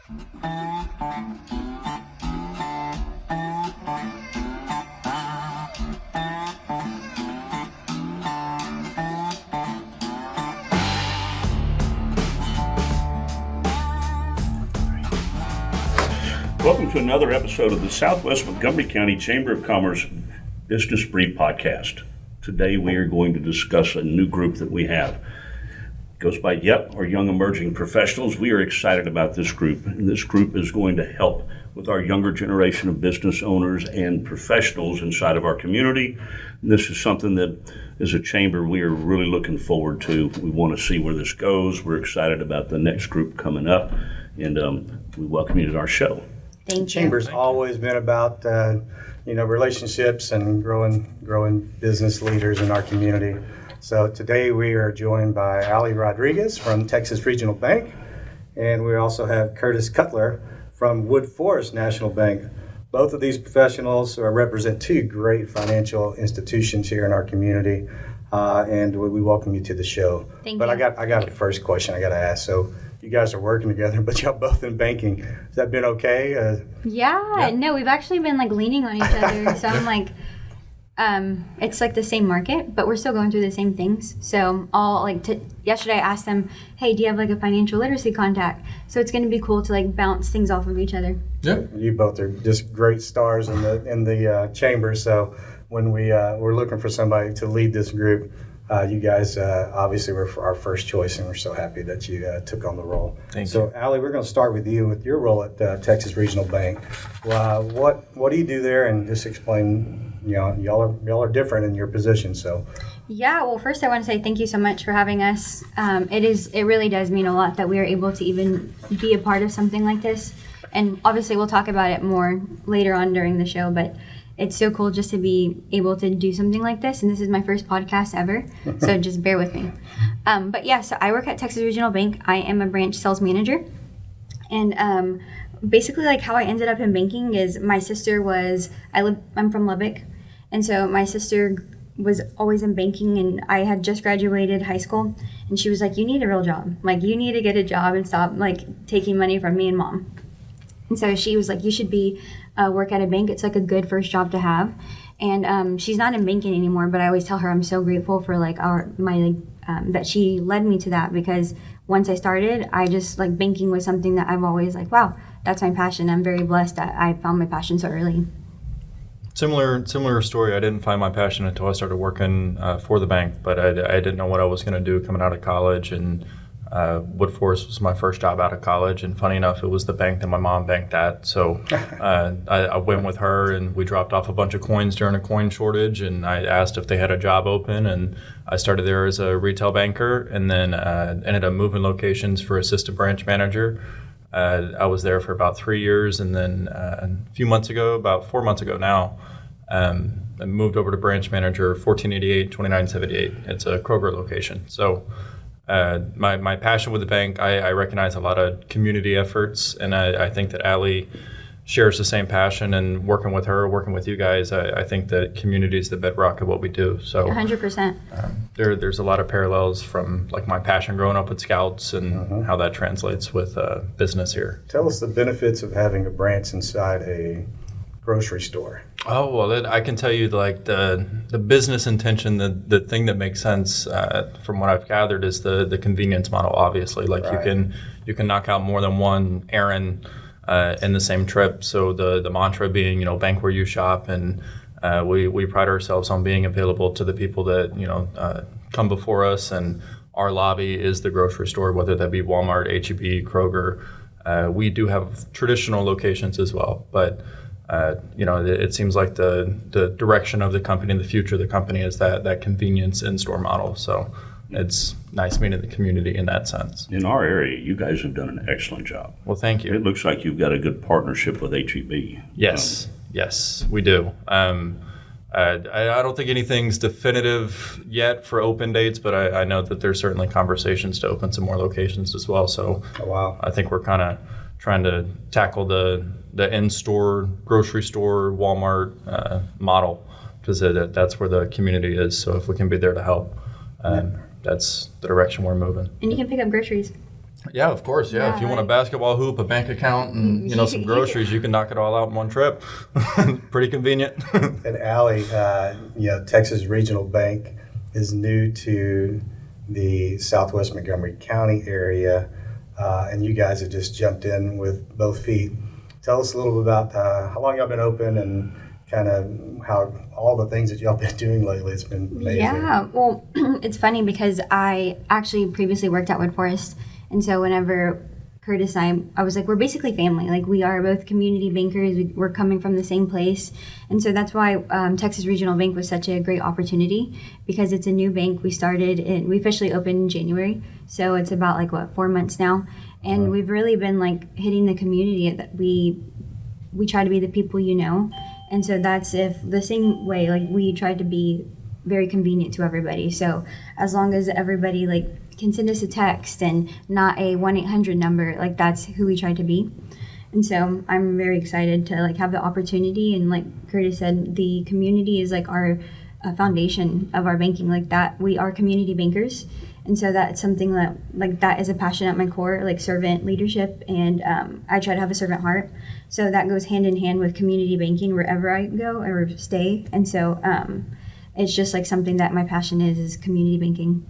Welcome to another episode of the Southwest Montgomery County Chamber of Commerce Business Brief Podcast. Today we are going to discuss a new group that we have. It goes by YEP, or Young Emerging Professionals. We are excited about this group, and this group is going to help with our younger generation of business owners and professionals inside of our community. And this is something that, as a chamber, we are really looking forward to. We want to see where this goes. We're excited about the next group coming up, and we welcome you to our show. Thank you. Chamber's always been about relationships and growing business leaders in our community. So today we are joined by Ali Rodriguez from Texas Regional Bank, and we also have Kurtis Cutler from Woodforest National Bank. Both of these professionals represent two great financial institutions here in our community, and we welcome you to the show. Thank but you. I got the first question I got to ask. So you guys are working together, but y'all both in banking. Has that been okay? Yeah, no, we've actually been leaning on each other. So I'm it's the same market, but we're still going through the same things. So yesterday I asked them, hey, do you have a financial literacy contact? So it's going to be cool to bounce things off of each other. Yeah, you both are just great stars in the chamber. So when we're looking for somebody to lead this group, you guys obviously were our first choice, and we're so happy that you took on the role. Thank you. So, Ali, we're going to start with you with your role at Texas Regional Bank. What do you do there? And just explain. Y'all are different in your position. So, yeah. Well, first I want to say thank you so much for having us. It really does mean a lot that we are able to even be a part of something like this. And obviously we'll talk about it more later on during the show, but it's so cool just to be able to do something like this. And this is my first podcast ever, so just bear with me. But yeah, so I work at Texas Regional Bank. I am a branch sales manager. And basically how I ended up in banking is my sister I'm from Lubbock. And so my sister was always in banking, and I had just graduated high school. And she was like, you need a real job. You need to get a job and stop taking money from me and mom. And so she was like, you should work at a bank. It's a good first job to have. And she's not in banking anymore, but I always tell her I'm so grateful for that she led me to that, because once I started, I just banking was something that I've always wow, that's my passion. I'm very blessed that I found my passion so early. Similar story. I didn't find my passion until I started working for the bank, but I didn't know what I was going to do coming out of college, and Woodforest was my first job out of college, and funny enough, it was the bank that my mom banked at. So I went with her, and we dropped off a bunch of coins during a coin shortage, and I asked if they had a job open, and I started there as a retail banker, and then ended up moving locations for assistant branch manager. I was there for about 3 years, and then a few months ago, about 4 months ago now, I moved over to branch manager 1488 2978. It's a Kroger location. So my passion with the bank, I recognize a lot of community efforts, and I think that Ali shares the same passion, and working with her, working with you guys, I think that community is the bedrock of what we do. So 100%. There's a lot of parallels from my passion growing up with Scouts and how that translates with business here. tell us the benefits of having a branch inside a grocery store. Oh, well, I can tell you the business intention, the thing that makes sense from what I've gathered is the convenience model, obviously. Right. You can knock out more than one errand in the same trip. So the mantra being, bank where you shop, and we pride ourselves on being available to the people that, come before us, and our lobby is the grocery store, whether that be Walmart, H-E-B, Kroger. We do have traditional locations as well, but it seems like the direction of the company and the future of the company is that convenience in-store model. So it's nice meeting the community in that sense. In our area, you guys have done an excellent job. Well, thank you. It looks like you've got a good partnership with H-E-B. Yes, we do. I don't think anything's definitive yet for open dates, but I know that there's certainly conversations to open some more locations as well. So I think we're kind of trying to tackle the in-store, grocery store, Walmart model, because that's where the community is. So if we can be there to help, that's the direction we're moving. And you can pick up groceries. Yeah, of course. Yeah, if you want a basketball hoop, a bank account, and some groceries, you can knock it all out in one trip. Pretty convenient. And Allie, Texas Regional Bank is new to the Southwest Montgomery County area, and you guys have just jumped in with both feet. Tell us a little bit about how long y'all been open and kind of how all the things that y'all been doing lately. It's been amazing. Yeah, well, it's funny because I actually previously worked at Woodforest, and so whenever Kurtis and I was like, we're basically family. Like, we are both community bankers. We're coming from the same place. And so that's why Texas Regional Bank was such a great opportunity, because it's a new bank. We officially opened in January. So it's about 4 months now. And we've really been hitting the community that we try to be the people And so that's the same way, we try to be very convenient to everybody. So as long as everybody can send us a text and not a 1-800 number, that's who we try to be. And so I'm very excited to have the opportunity. And like Kurtis said, the community is our foundation of our banking. That we are community bankers. And so that's something that that is a passion at my core, servant leadership. And I try to have a servant heart. So that goes hand in hand with community banking wherever I go or stay. And so it's just something that my passion is community banking.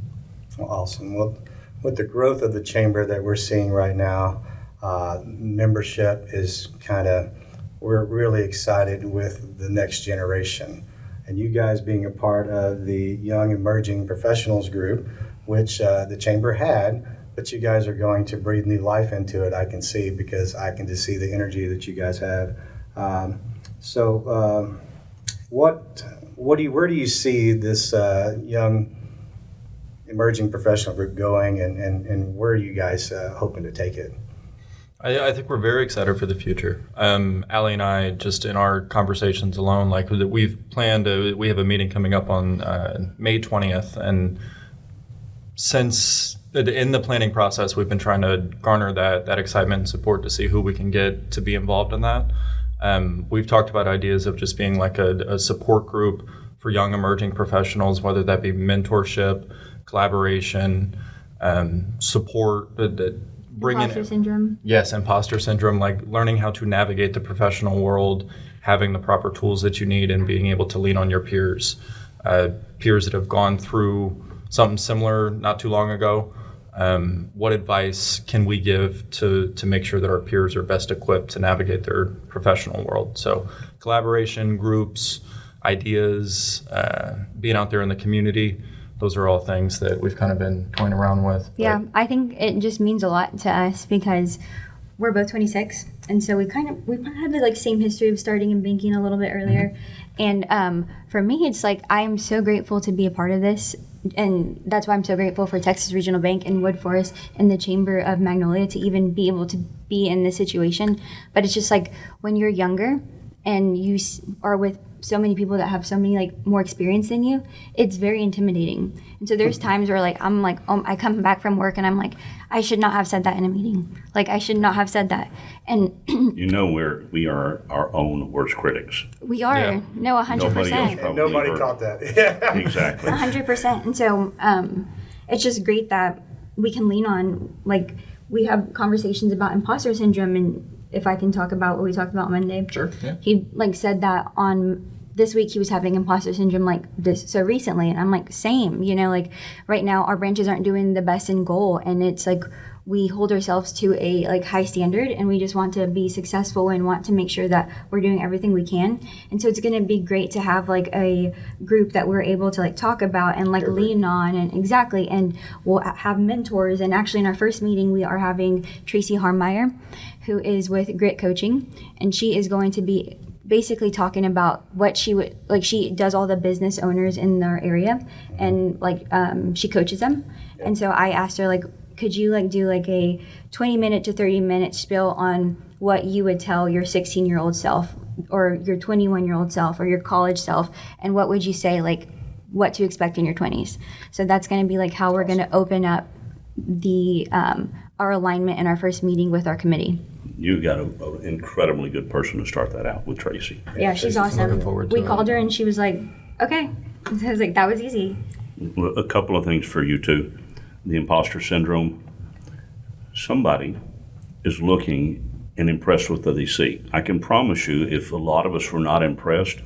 Awesome. Well, with the growth of the chamber that we're seeing right now, membership is we're really excited with the next generation. And you guys being a part of the Young Emerging Professionals group, which the chamber had, but you guys are going to breathe new life into it, I can see, because I can just see the energy that you guys have. Where do you see this young emerging professional group going, and where are you guys hoping to take it? I think we're very excited for the future. Allie and I, just in our conversations alone, we've planned, we have a meeting coming up on May 20th, and since in the planning process, we've been trying to garner that excitement and support to see who we can get to be involved in that. We've talked about ideas of just being a support group for young emerging professionals, whether that be mentorship, collaboration, support, bringing Imposter syndrome. Yes, imposter syndrome, learning how to navigate the professional world, having the proper tools that you need, and being able to lean on your peers that have gone through something similar not too long ago. What advice can we give to make sure that our peers are best equipped to navigate their professional world? So collaboration, groups, ideas, being out there in the community, those are all things that we've kind of been toying around with. Yeah, I think it just means a lot to us because we're both 26, and so we have the same history of starting in banking a little bit earlier. Mm-hmm. And for me, it's I am so grateful to be a part of this, and that's why I'm so grateful for Texas Regional Bank and Woodforest and the Chamber of Magnolia to even be able to be in this situation. But it's just when you're younger and you are with so many people that have so many more experience than you, it's very intimidating. And so there's times where I come back from work and I'm I should not have said that in a meeting. I should not have said that. And we are our own worst critics. We are. Yeah. No, 100%. Nobody caught that. Yeah. Exactly. 100%. And so it's just great that we can lean on, we have conversations about imposter syndrome, and if I can talk about what we talked about Monday. Sure. Yeah. He said that on this week he was having imposter syndrome so recently, and I'm same, right now our branches aren't doing the best in goal, and it's we hold ourselves to a high standard, and we just want to be successful and want to make sure that we're doing everything we can. And so it's going to be great to have a group that we're able to talk about and lean on, and exactly, and we'll have mentors. And actually in our first meeting we are having Tracy Harmeyer, who is with Grit Coaching, and she is going to be basically talking about what she would she does all the business owners in our area, and she coaches them. Yeah. And so I asked her could you do a 20-minute to 30-minute spiel on what you would tell your 16-year-old self or your 21-year-old self or your college self, and what would you say what to expect in your 20s? So that's going to be how we're going to open up the our alignment in our first meeting with our committee. You got an incredibly good person to start that out with, Tracy. Yeah, she's awesome. Looking forward to we it. called her and she was okay. I was that was easy. Well, a couple of things for you too. The imposter syndrome. somebody is looking and impressed with what they see. I can promise you, if a lot of us were not impressed,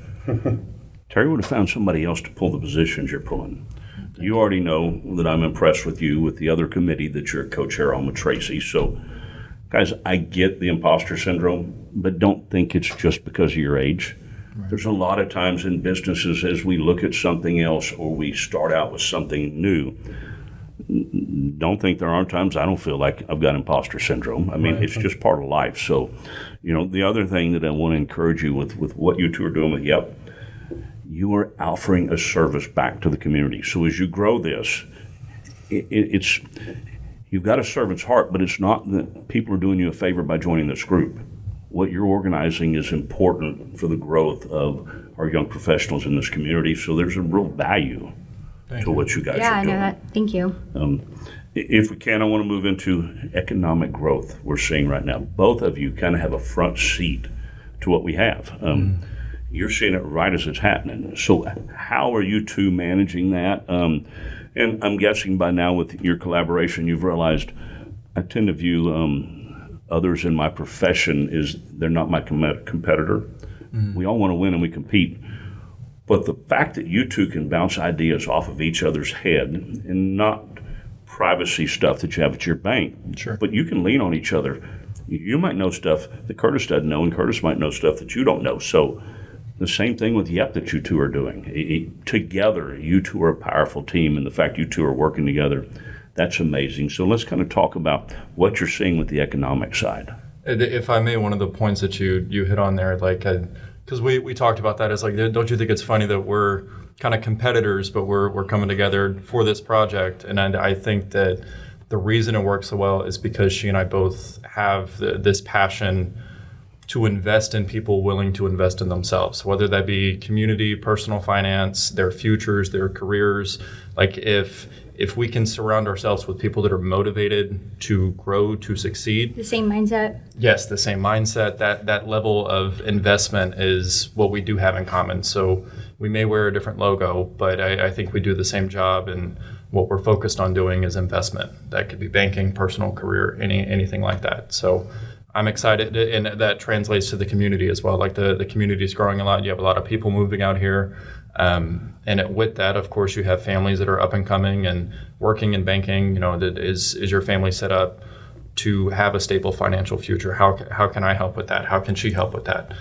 Terry would have found somebody else to pull the positions you're pulling. You already know that I'm impressed with you with the other committee that you're co-chair on with Tracy. So, guys, I get the imposter syndrome, but don't think it's just because of your age. Right. There's a lot of times in businesses as we look at something else or we start out with something new, don't think there aren't times I don't feel like I've got imposter syndrome. I mean, right. It's just part of life. So, the other thing that I want to encourage you with what you two are doing with YEP, you are offering a service back to the community. So as you grow this, it's you've got a servant's heart, but it's not that people are doing you a favor by joining this group. What you're organizing is important for the growth of our young professionals in this community. So there's a real value to what you guys are doing. Yeah, I know that. Thank you. If we can, I want to move into economic growth we're seeing right now. Both of you kind of have a front seat to what we have. You're seeing it right as it's happening. So how are you two managing that? And I'm guessing by now with your collaboration, you've realized I tend to view others in my profession is they're not my competitor. We all want to win and we compete. But the fact that you two can bounce ideas off of each other's head and not privacy stuff that you have at your bank, sure. But you can lean on each other. You might know stuff that Kurtis doesn't know, and Kurtis might know stuff that you don't know. So the same thing with YEP that you two are doing. Together, you two are a powerful team, and the fact you two are working together, that's amazing. So let's kind of talk about what you're seeing with the economic side. If I may, one of the points that you hit on there, because we talked about that, is like, don't you think it's funny that we're kind of competitors, but we're coming together for this project? And I think that the reason it works so well is because she and I both have this passion to invest in people willing to invest in themselves, whether that be community, personal finance, their futures, their careers. Like if we can surround ourselves with people that are motivated to grow, to succeed. The same mindset. Yes, the same mindset. That level of investment is what we do have in common. So we may wear a different logo, but I think we do the same job, and what we're focused on doing is investment. That could be banking, personal career, anything like that. So I'm excited, and that translates to the community as well. Like the community is growing a lot. You have a lot of people moving out here. And with that, of course, you have families that are up and coming and working in banking. Is your family set up to have a stable financial future? How can I help with that? How can she help with that?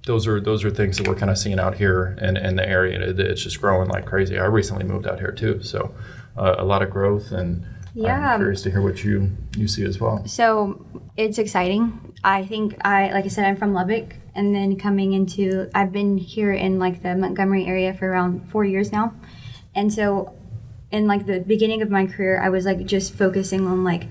Those are things that we're kind of seeing out here in the area. It's just growing like crazy. I recently moved out here too, so a lot of growth, and I'm curious to hear what you see as well. So it's exciting. I think like I said, I'm from Lubbock, and then I've been here in like the Montgomery area for around 4 years now. And so in like the beginning of my career, I was like just focusing on like,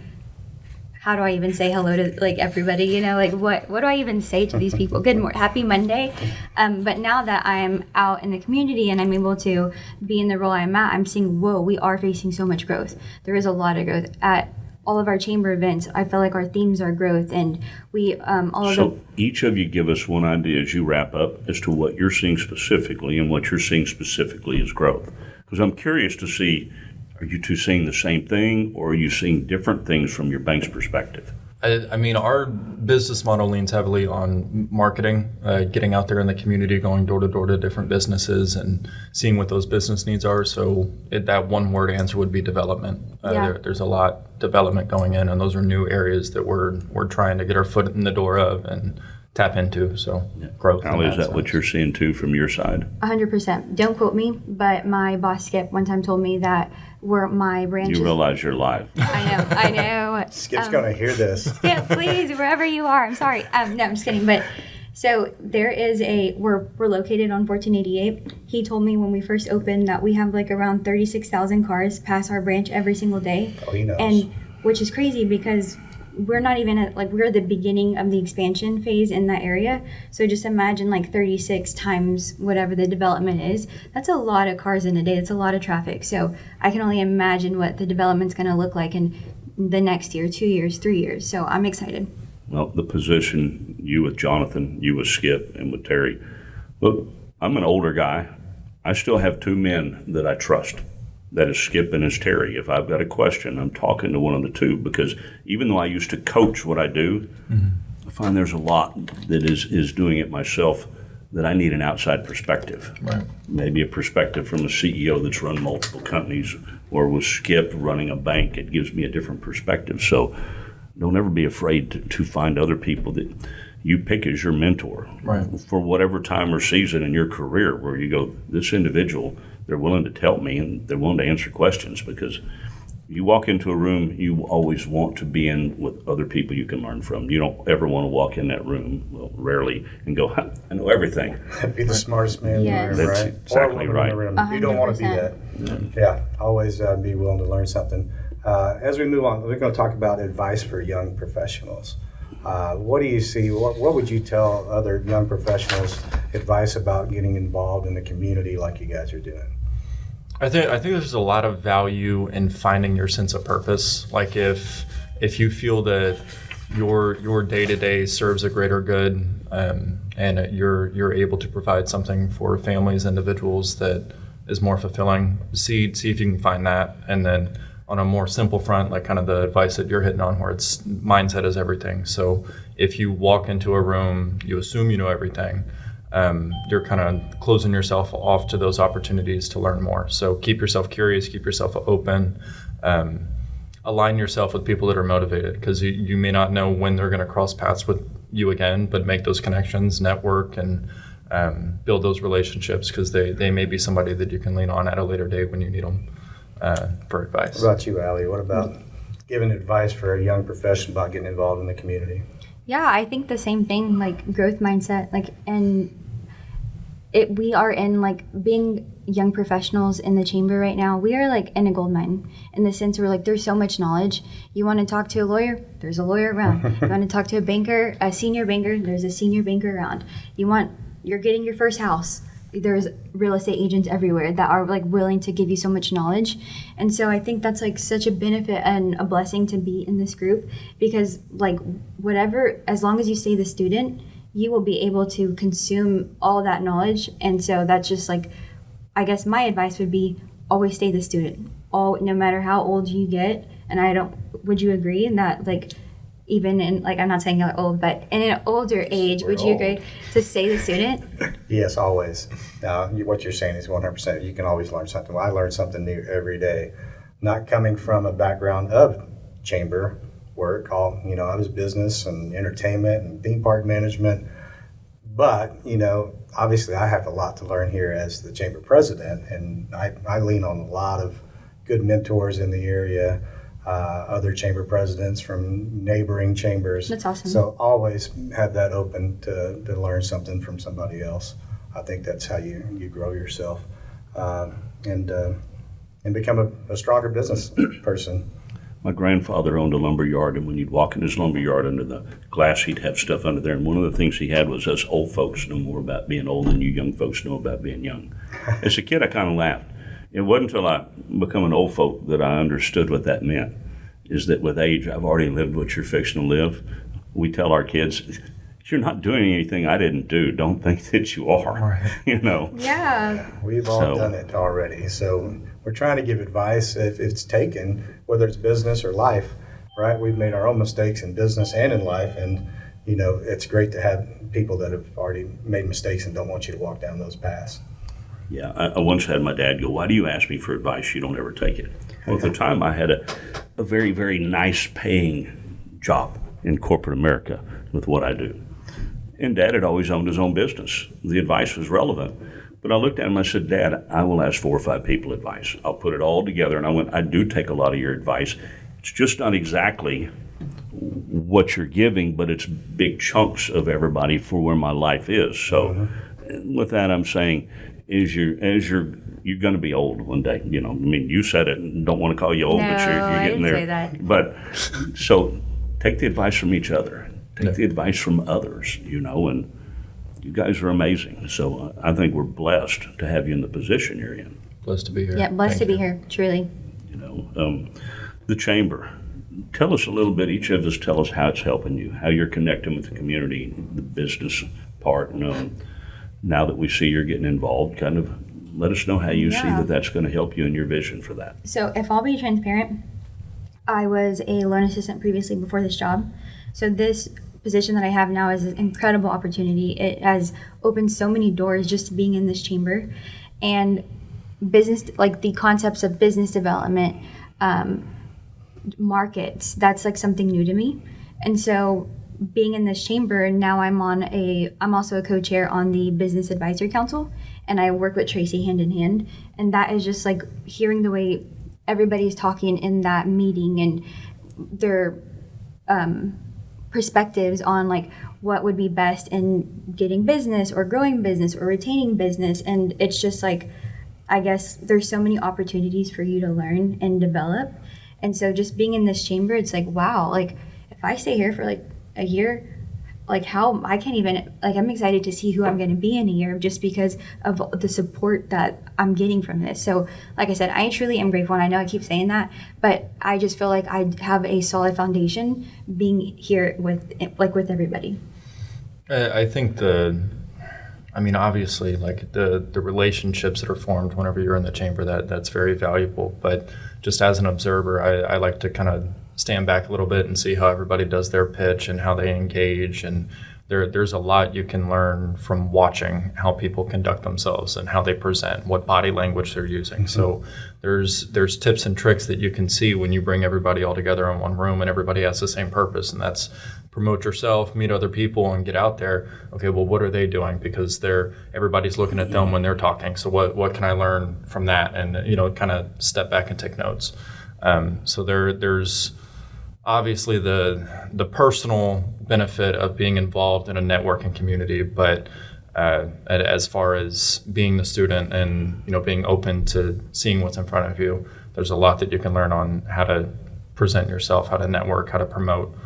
how do I even say hello to like everybody? Like what do I even say to these people? Good morning, happy Monday. But now that I'm out in the community and I'm able to be in the role I'm at, I'm seeing, whoa, we are facing so much growth. There is a lot of growth at all of our chamber events. I feel like our themes are growth, and we each of you give us one idea as you wrap up as to what you're seeing specifically, and what you're seeing specifically is growth. Because I'm curious to see, are you two seeing the same thing, or are you seeing different things from your bank's perspective? I mean, our business model leans heavily on marketing, getting out there in the community, going door to door to different businesses and seeing what those business needs are. So that one word answer would be development. There's a lot development going in, and those are new areas that we're trying to get our foot in the door of and tap into. So growth. Allie, is that what you're seeing too from your side? 100%. Don't quote me, but my boss Skip one time told me that my branches. You realize you're live. I know. Skip's gonna hear this. Skip, please, wherever you are. I'm sorry. No, I'm just kidding. But so there is we're located on 1488. He told me when we first opened that we have like around 36,000 cars pass our branch every single day. Oh, he knows. And which is crazy because we're not even we're the beginning of the expansion phase in that area. So just imagine like 36 times whatever the development is. That's a lot of cars in a day. That's a lot of traffic. So I can only imagine what the development's going to look like in the next year, 2 years, 3 years. So I'm excited. Well, the position, you with Jonathan, you with Skip, and with Terry. Look, I'm an older guy. I still have two men that I trust. that is Skip and is Terre. If I've got a question, I'm talking to one of the two, because even though I used to coach what I do, I find there's a lot that is doing it myself that I need an outside perspective. Right. Maybe a perspective from a CEO that's run multiple companies, or with Skip running a bank. It gives me a different perspective. So don't ever be afraid to find other people that you pick as your mentor, Right. for whatever time or season in your career where you go, this individual, they're willing to tell me and they're willing to answer questions. Because you walk into a room, you always want to be in with other people you can learn from. You don't ever want to walk in that room, well, rarely, and go, I know everything. Be the smartest man Yes. in the room, That's right? exactly Or woman right. in the room. You don't want to be that. Yeah, always be willing to learn something. As we move on, we're going to talk about advice for young professionals. What do you see? What would you tell other young professionals advice about getting involved in the community like you guys are doing? I think there's a lot of value in finding your sense of purpose. Like if you feel that your day-to-day serves a greater good, and you're able to provide something for families, individuals that is more fulfilling, see if you can find that. And then on a more simple front, like kind of the advice that you're hitting on, where it's mindset is everything. So if you walk into a room, you assume you know everything. You're kind of closing yourself off to those opportunities to learn more. So keep yourself curious, keep yourself open, align yourself with people that are motivated, because you may not know when they're going to cross paths with you again, but make those connections, network, and build those relationships, because they may be somebody that you can lean on at a later date when you need them for advice. What about you, Allie? What about giving advice for a young professional about getting involved in the community? Yeah, I think the same thing, like growth mindset, we are in, like, being young professionals in the chamber right now, we are like in a gold mine, in the sense where, like, there's so much knowledge. You want to talk to a lawyer, there's a lawyer around. You want to talk to a banker, a senior banker, there's a senior banker around. You're getting your first house, there's real estate agents everywhere that are, like, willing to give you so much knowledge. And so I think that's, like, such a benefit and a blessing to be in this group, because, like, whatever, as long as you stay the student, you will be able to consume all that knowledge. And so that's just, like, I guess my advice would be always stay the student, no matter how old you get. And would you agree in that, like, even in, like, I'm not saying you're old, but in an older age, would you agree to stay the student? Yes, always. What you're saying is 100%. You can always learn something. Well, I learn something new every day. Not coming from a background of chamber work, I was business and entertainment and theme park management. But, obviously I have a lot to learn here as the chamber president, and I lean on a lot of good mentors in the area, other chamber presidents from neighboring chambers. That's awesome. So always have that open to learn something from somebody else. I think that's how you grow yourself and become a stronger business person. My grandfather owned a lumber yard, and when you'd walk in his lumber yard under the glass, he'd have stuff under there. And one of the things he had was, us old folks know more about being old than you young folks know about being young. As a kid, I kind of laughed. It wasn't until I become an old folk that I understood what that meant, is that with age, I've already lived what you're fixing to live. We tell our kids, you're not doing anything I didn't do. Don't think that you are, Yeah. We've all done it already. So we're trying to give advice if it's taken, whether it's business or life, right? We've made our own mistakes in business and in life. And, it's great to have people that have already made mistakes and don't want you to walk down those paths. Yeah, I once had my dad go, why do you ask me for advice? You don't ever take it. Well, at the time, I had a very, very nice paying job in corporate America with what I do. And Dad had always owned his own business. The advice was relevant. But I looked at him and I said, Dad, I will ask 4 or 5 people advice. I'll put it all together. And I went, I do take a lot of your advice. It's just not exactly what you're giving, but it's big chunks of everybody for where my life is. So with that, I'm saying, you're going to be old one day. You said it, and don't want to call you old, but you're getting there. Say that. But so take the advice from each other. Take the advice from others, and you guys are amazing. So I think we're blessed to have you in the position you're in. Blessed to be here. Yeah, blessed to be here, truly. The chamber. Tell us a little bit, each of us tell us how it's helping you, how you're connecting with the community, the business part. Now that we see you're getting involved, kind of Let us know how you see Yeah. that that's going to help you in your vision for that. So if I'll be transparent, I was a loan assistant previously before this job. So this position that I have now is an incredible opportunity. It has opened so many doors just being in this chamber, and business, like the concepts of business development, markets, that's like something new to me. And so being in this chamber, now I'm also a co-chair on the Business Advisory Council, and I work with Tracy hand in hand. And that is just like hearing the way everybody's talking in that meeting and their perspectives on like what would be best in getting business or growing business or retaining business. And it's just like, I guess there's so many opportunities for you to learn and develop. And so just being in this chamber, it's like, wow, like if I stay here for like a year, like how I can't even, like I'm excited to see who I'm going to be in a year just because of the support that I'm getting from this. So like I said, I truly am grateful, and I know I keep saying that, but I just feel like I have a solid foundation being here with everybody. I think obviously, like the relationships that are formed whenever you're in the chamber, that's very valuable. But just as an observer, I like to kind of stand back a little bit and see how everybody does their pitch and how they engage. And there's a lot you can learn from watching how people conduct themselves and how they present, what body language they're using. So there's tips and tricks that you can see when you bring everybody all together in one room and everybody has the same purpose, and that's promote yourself, meet other people, and get out there. Okay, well, what are they doing? Because everybody's looking at them when they're talking. So what can I learn from that? And kind of step back and take notes. So there's obviously the personal benefit of being involved in a networking community, but as far as being the student and being open to seeing what's in front of you, there's a lot that you can learn on how to present yourself, how to network, how to promote,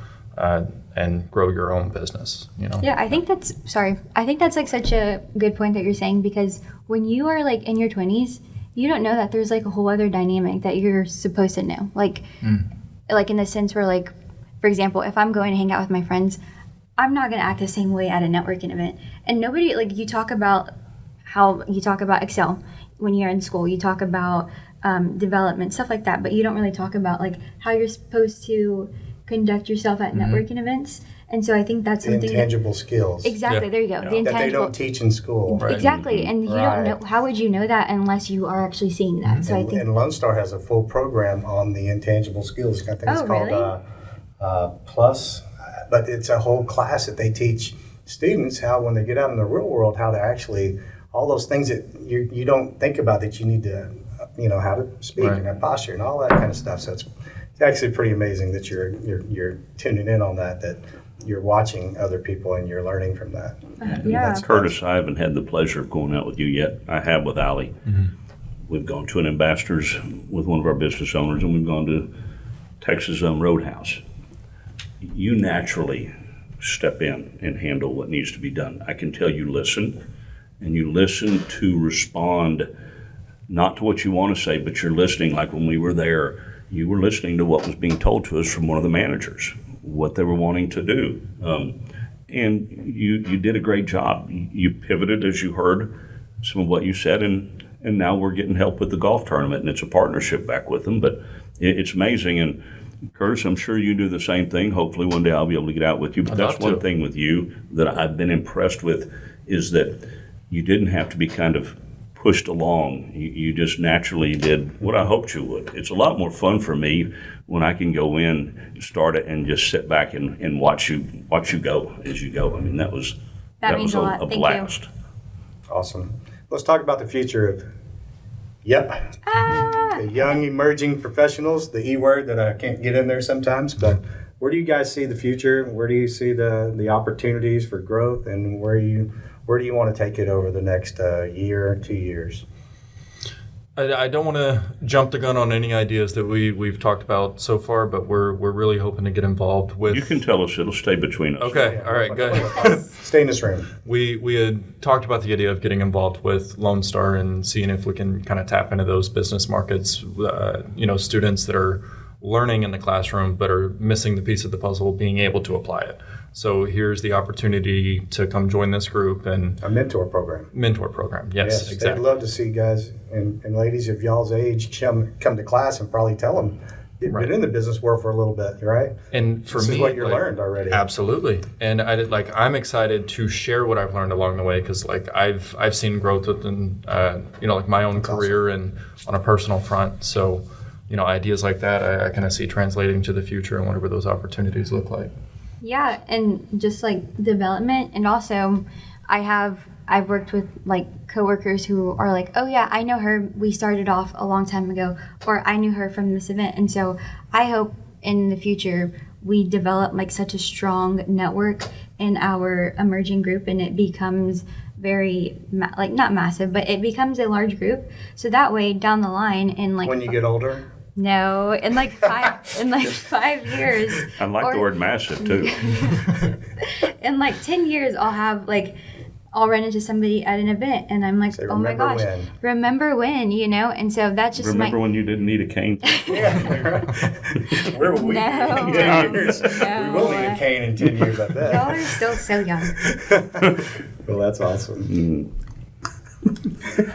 and grow your own business. Yeah, I think that's like such a good point that you're saying, because when you are like in your 20s, you don't know that there's like a whole other dynamic that you're supposed to know. Like in the sense where, like, for example, if I'm going to hang out with my friends, I'm not going to act the same way at a networking event. And nobody, like, you talk about Excel when you're in school, you talk about development, stuff like that, but you don't really talk about like how you're supposed to conduct yourself at networking events. And so I think that's The something intangible skills. Exactly, Yeah. there you go. Yeah. The That they intangible. don't teach in school. Right. Exactly, and you Right. don't know. How would you know that unless you are actually seeing that? So I think. And Lone Star has a full program on the intangible skills. I think it's Oh, called really? Plus, but it's a whole class that they teach students how, when they get out in the real world, how to actually, all those things that you don't think about that you need to, how to speak Right. and have posture and all that kind of stuff. So it's actually pretty amazing that you're tuning in on that you're watching other people and you're learning from that. Yeah. Kurtis, I haven't had the pleasure of going out with you yet. I have with Allie. We've gone to an ambassadors with one of our business owners, and we've gone to Texas Roadhouse. You naturally step in and handle what needs to be done. I can tell you listen, and you listen to respond, not to what you want to say, but you're listening. Like when we were there, you were listening to what was being told to us from one of the managers, what they were wanting to do. And you did a great job. You pivoted as you heard some of what you said, and now we're getting help with the golf tournament, and it's a partnership back with them. But it's amazing. And Kurtis, I'm sure you do the same thing. Hopefully one day I'll be able to get out with you. But I'd that's love one to. thing with you that I've been impressed with, is that you didn't have to be kind of pushed along. You just naturally did what I hoped you would. It's a lot more fun for me when I can go in, start it, and just sit back and watch you go as you go. I mean, that was means a lot. Thank you. blast. Awesome. Let's talk about the future of, the young emerging professionals, the E word that I can't get in there sometimes, but where do you guys see the future? Where do you see the opportunities for growth, and where do you want to take it over the next year or 2 years? I don't want to jump the gun on any ideas that we've talked about so far, but we're really hoping to get involved with. You can tell us. It'll stay between us. Okay, all right, go ahead. Stay in this room. We had talked about the idea of getting involved with Lone Star and seeing if we can kind of tap into those business markets, students that are learning in the classroom but are missing the piece of the puzzle, being able to apply it. So here's the opportunity to come join this group and A mentor program. Yes, exactly. They'd love to see guys and ladies of y'all's age come to class and probably tell them you've Right. been in the business world for a little bit, right? And for This me, is what you learned already. Absolutely. And I'm excited to share what I've learned along the way, because I've seen growth within my own career and on a personal front. So ideas like that I kind of see translating to the future and whatever those opportunities look like. Yeah, and just like development, and also I've worked with like coworkers who are like, oh yeah, I know her. We started off a long time ago, or I knew her from this event. And so I hope in the future we develop like such a strong network in our emerging group, and it becomes very not massive, but it becomes a large group. So that way down the line, in like When you get older, no, in like 5 years. I like the word massive too. In like 10 years, I'll run into somebody at an event and I'm like, Say, oh my "Remember gosh, when?" remember when, And so that's just Remember when you didn't need a cane? where will we be No. in 10 years? No. We will need a cane in 10 years, I bet. y'all are still so young. Well, that's awesome. Mm.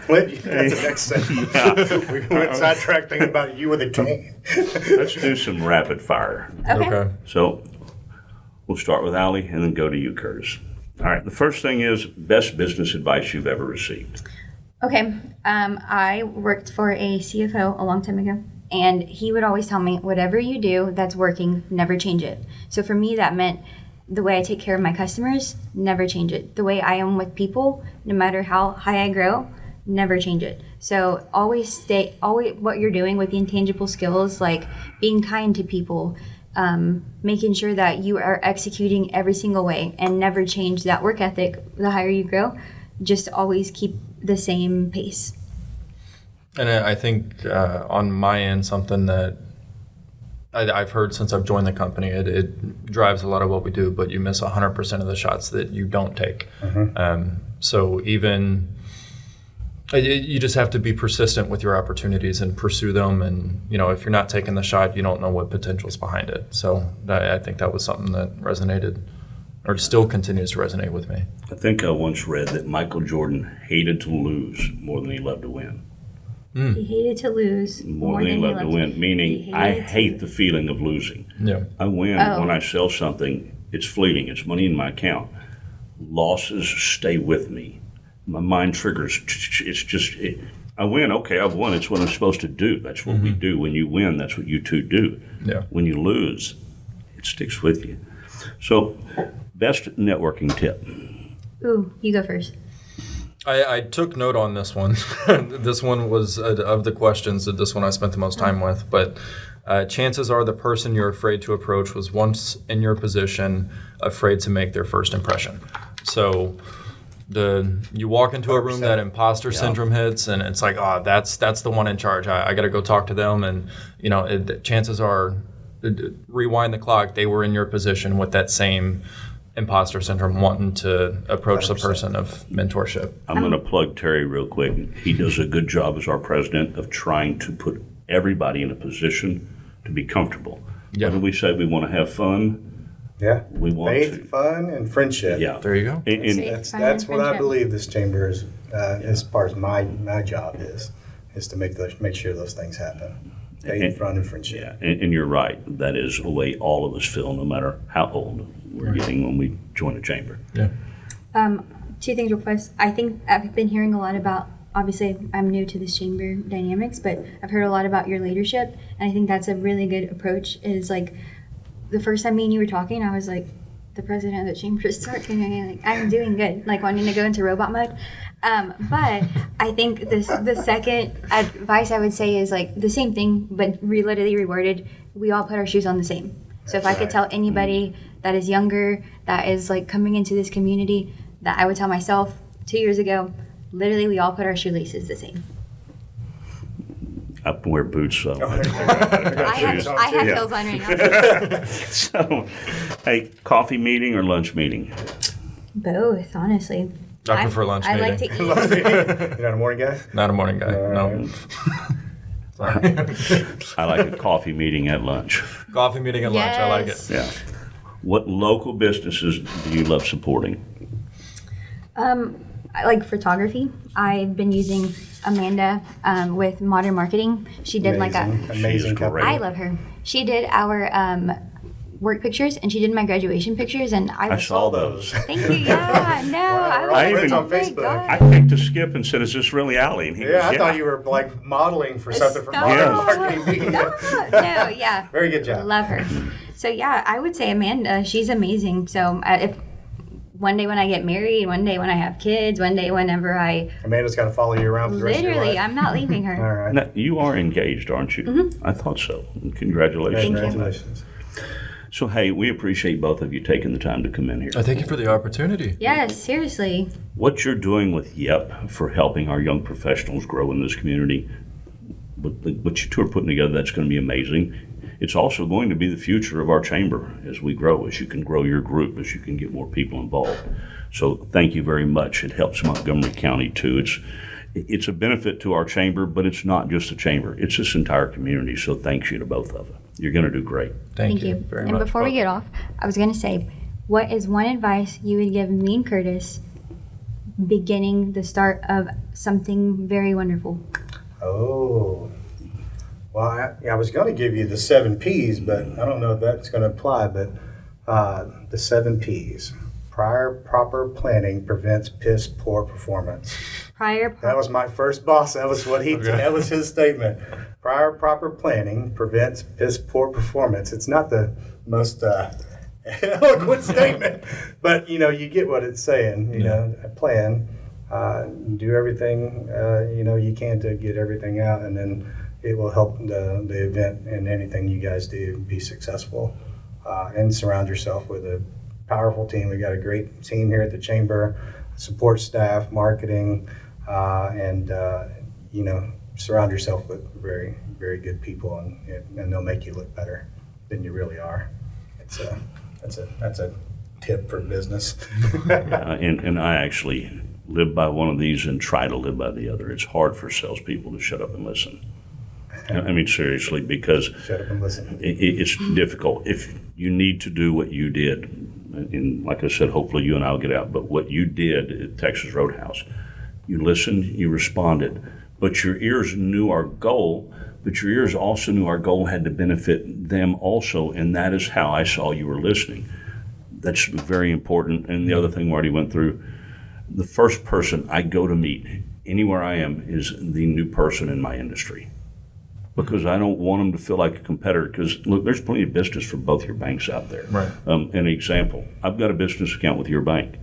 Clint, that's the next thing. Yeah. We went sidetracked thinking about you with a cane. Let's do some rapid fire. Okay. So we'll start with Allie and then go to you, Kurtis. All right. The first thing is best business advice you've ever received. Okay. I worked for a CFO a long time ago, and he would always tell me, whatever you do that's working, never change it. So for me, that meant the way I take care of my customers, never change it. The way I am with people, no matter how high I grow, never change it. So always what you're doing with the intangible skills, like being kind to people, making sure that you are executing every single way, and never change that work ethic the higher you grow. Just always keep the same pace. And I think on my end, something that I've heard since I've joined the company, it drives a lot of what we do, but you miss 100% of the shots that you don't take. So even you just have to be persistent with your opportunities and pursue them. And, if you're not taking the shot, you don't know what potential's behind it. So I think that was something that resonated, or still continues to resonate with me. I think I once read that Michael Jordan hated to lose more than he loved to win. He hated to lose More than he loved to win, meaning I hate the feeling of losing. Yeah. I win when I sell something. It's fleeting. It's money in my account. Losses stay with me. My mind triggers. It's just, I win. Okay, I've won. It's what I'm supposed to do. That's what we do. When you win, that's what you two do. Yeah. When you lose, it sticks with you. So, best networking tip. Ooh, you go first. I took note on this one. This one was, of the questions, this one I spent the most time with. But chances are the person you're afraid to approach was once in your position, afraid to make their first impression. So you walk into a room, that imposter syndrome hits, and it's like, oh, that's the one in charge. I got to go talk to them. And, chances are, rewind the clock, they were in your position with that same imposter syndrome, wanting to approach 100%. The person of mentorship. I'm going to plug Terry real quick. He does a good job as our president of trying to put everybody in a position to be comfortable. Yeah. When we say we want to have fun, we want faith, fun, and friendship. Yeah. There you go. And That's what I believe this chamber is, as far as my job is to make sure those things happen. Faith, fun, and friendship. Yeah, and you're right. That is the way all of us feel, no matter how old we're getting when we join a chamber. Yeah. Two things real fast. I think I've been hearing a lot about, obviously I'm new to this chamber dynamics, but I've heard a lot about your leadership, and I think that's a really good approach. Is like the first time me and you were talking, I was like, the president of the chamber is talking, and like, I'm doing good, like wanting to go into robot mode. But I think the second advice I would say is like the same thing, but literally reworded. We all put our shoes on the same. So if I could tell anybody that is younger, that is like coming into this community, that I would tell myself 2 years ago, literally we all put our shoelaces the same. I wear boots, so. I have heels on right now. So, hey, coffee meeting or lunch meeting? Both, honestly. I prefer lunch I meeting. like to eat. You're not a morning guy? Not a morning guy. No. Sorry. I like a coffee meeting at lunch. Coffee meeting at lunch. I like it. Yes. Yeah. What local businesses do you love supporting? I like photography. I've been using Amanda with Modern Marketing. She did She is amazing company. great. I love her. She did our work pictures, and she did my graduation pictures, and I saw those. Thank you. Yeah, no, Wow, we're I all was friends like, on oh my Facebook. God. I kicked to Skip and said, "Is this really Allie?" And he Yeah, goes, I thought you were like modeling for something from Stop. Modern Marketing Media. Stop. No, yeah. Very good job. Love her. So yeah, I would say Amanda. She's amazing. So if one day when I get married, one day when I have kids, one day whenever I Amanda's got to follow you around for the rest of your literally, life. I'm not leaving her. All right. Now, you are engaged, aren't you? Mm-hmm. I thought so. Congratulations. Thank you. Congratulations. So, hey, we appreciate both of you taking the time to come in here. I thank you for the opportunity. Yes, seriously. What you're doing with YEP for helping our young professionals grow in this community, what you two are putting together, that's going to be amazing. It's also going to be the future of our chamber as we grow, as you can grow your group, as you can get more people involved. So thank you very much. It helps Montgomery County too. It's a benefit to our chamber, but it's not just the chamber. It's this entire community. So thanks you to both of you. You're going to do great. Thank you very And much. before we get off, I was going to say, what is one advice you would give me and Kurtis beginning the start of something very wonderful? Oh. Well, I was going to give you the 7 P's, but I don't know if that's going to apply. But the 7 P's. Prior proper planning prevents piss poor performance. That was my first boss. That was what that was his statement. Prior proper planning prevents piss poor performance. It's not the most eloquent statement, but you get what it's saying. You know, plan, do everything you can to get everything out, and then it will help the event and anything you guys do be successful. And surround yourself with a powerful team. We've got a great team here at the chamber, support staff, marketing, and surround yourself with very, very good people, and they'll make you look better than you really are. That's a tip for business. And I actually live by one of these and try to live by the other. It's hard for salespeople to shut up and listen. I mean, seriously, because Shut up and listen. it's difficult. If you need to do what you did, and like I said, hopefully you and I will get out, but what you did at Texas Roadhouse, you listened, you responded, but your ears knew our goal, but your ears also knew our goal had to benefit them also, and that is how I saw you were listening. That's very important. And the other thing Marty went through, the first person I go to meet anywhere I am is the new person in my industry, because I don't want them to feel like a competitor. Because look, there's plenty of business for both your banks out there. Right. An example, I've got a business account with your bank.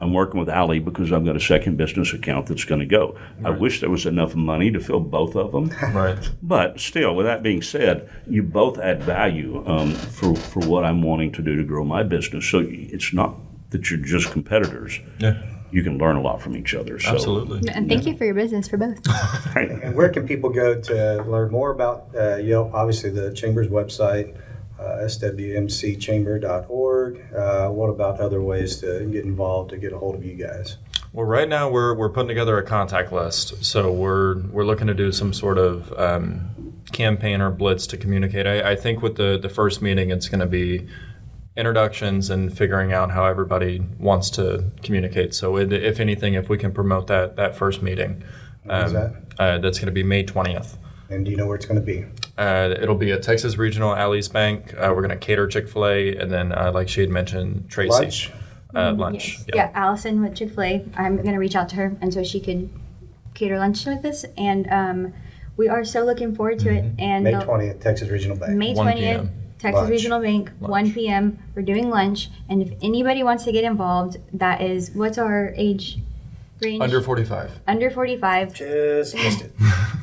I'm working with Allie because I've got a second business account that's going to go. I wish there was enough money to fill both of them. Right. But still, with that being said, you both add value for what I'm wanting to do to grow my business. So it's not that you're just competitors. Yeah. You can learn a lot from each other. So, Absolutely. And thank you for your business for both. And where can people go to learn more about Yelp? Obviously, the Chamber's website, SWMCChamber.org. What about other ways to get involved, to get a hold of you guys? Well, right now we're putting together a contact list. So we're looking to do some sort of campaign or blitz to communicate. I think with the first meeting, it's going to be introductions and figuring out how everybody wants to communicate. So if anything, if we can promote that first meeting, When's that? That's going to be May 20th. And do you know where it's going to be? It'll be at Texas Regional Alley's Bank. We're going to cater Chick-fil-A, and then like she had mentioned, Tracy. Lunch? Lunch. Yes. Yeah, Allison with Chick-fil-A. I'm going to reach out to her, and so she could cater lunch with us. And we are so looking forward to it. And May 20th, Texas Regional Bank. May 1 20th, p.m. Texas Lunch. Regional Bank, 1 p.m. We're doing lunch. And if anybody wants to get involved, that is, what's our age range? Under 45. Under 45. Just missed it.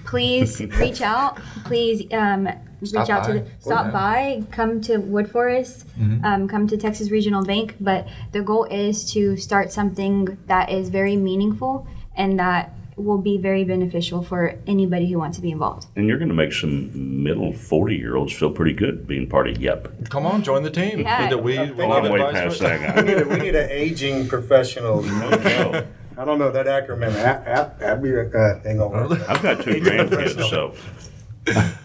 Please reach out. Please reach out to stop by. Come to Woodforest. Come to Texas Regional Bank. But the goal is to start something that is very meaningful and that will be very beneficial for anybody who wants to be involved. and you're going to make some middle 40-year-olds feel pretty good being part of YEP. Come on, join the team. Yeah. We I'm will I'm give way advice past for it. that guy. We need an aging professional. I don't know that acronym. Hang on. I've got 2 grandkids, so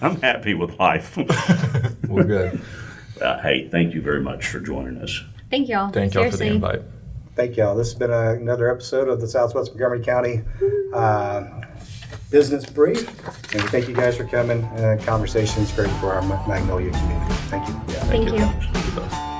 I'm happy with life. We're good. Hey, thank you very much for joining us. Thank y'all. Thank y'all for the Seriously. invite. Thank y'all. This has been another episode of the Southwest Montgomery County Business Brief. And we thank you guys for coming. Conversation is great for our Magnolia community. Thank you. Thank you. Thank you both.